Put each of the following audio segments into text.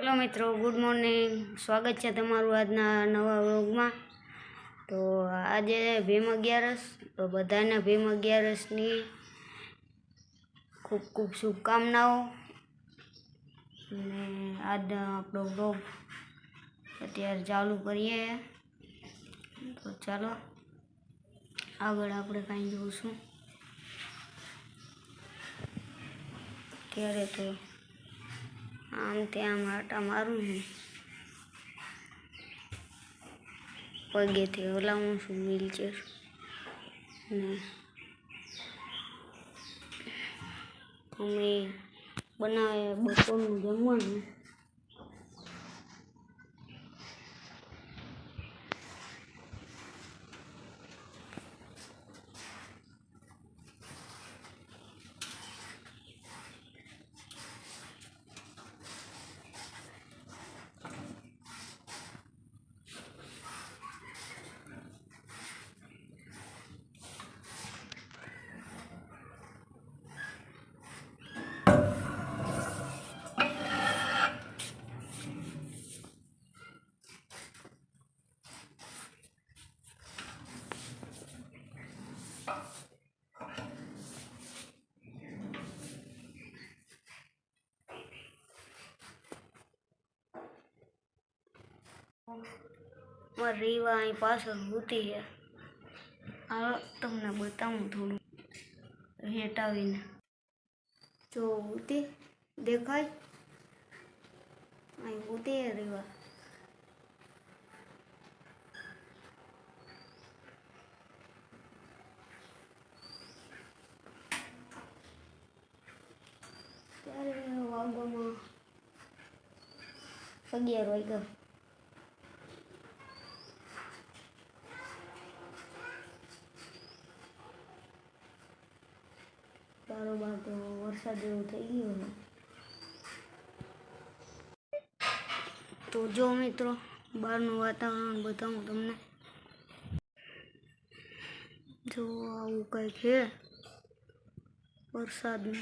Hello મિત્રો, good morning. સ્વાગત છે તમારું આજના નવા વ્લોગમાં. તો આજે ભીમ 11, તો બધાને ભીમ 11ની ખૂબ ખૂબ શુભકામનાઓ. અને આજનો આપણો વ્લોગ અત્યારે ચાલુ કરીએ. તો ચાલો આગળ આપણે કાંઈ જોઈશું. અત્યારે તો આમ ત્યાં આટા મારું છું, પગેથી હલાવું છું વ્હીલચેર. ને અમે બનાવે બપોરનું જમવાનું. રીવા અહીં પાછળ ઊતી છે. આ તમને બતાવું થોડું હેટાવીને. જો ઊતી દેખાય, અહીં ઊતી છે રીવા. ત્યારે વાગવામાં 11 વાગ્યા. બારોબાર તો વરસાદ જેવું થઈ ગયો છે. તો જો મિત્રો, બહારનું વાતાવરણ બતાવું તમને. જો આવું કંઈક છે વરસાદનું.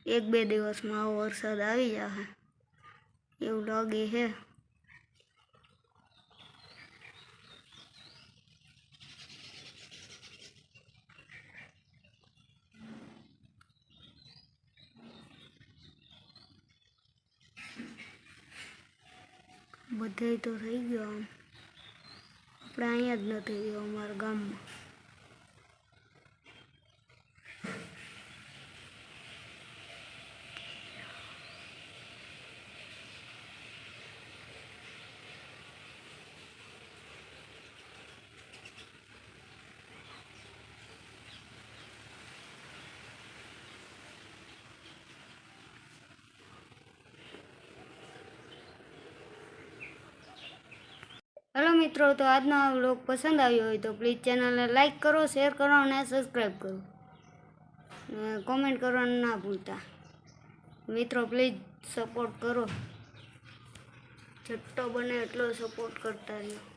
1-2 દિવસમાં આવો વરસાદ આવી જશે એવું લાગે છે. બધે તો થઈ ગયો, આમ આપણે અહીંયા જ નથી ગયો અમારા ગામમાં. હેલો મિત્રો, તો આજનો આ વ્લોગ પસંદ આવ્યો હોય તો પ્લીઝ ચેનલને લાઈક કરો, શેર કરો અને સબસ્ક્રાઈબ કરો. કોમેન્ટ કરવાનું ના ભૂલતા. મિત્રો પ્લીઝ સપોર્ટ કરો, જેટલો બને એટલો સપોર્ટ કરતા રહ્યો.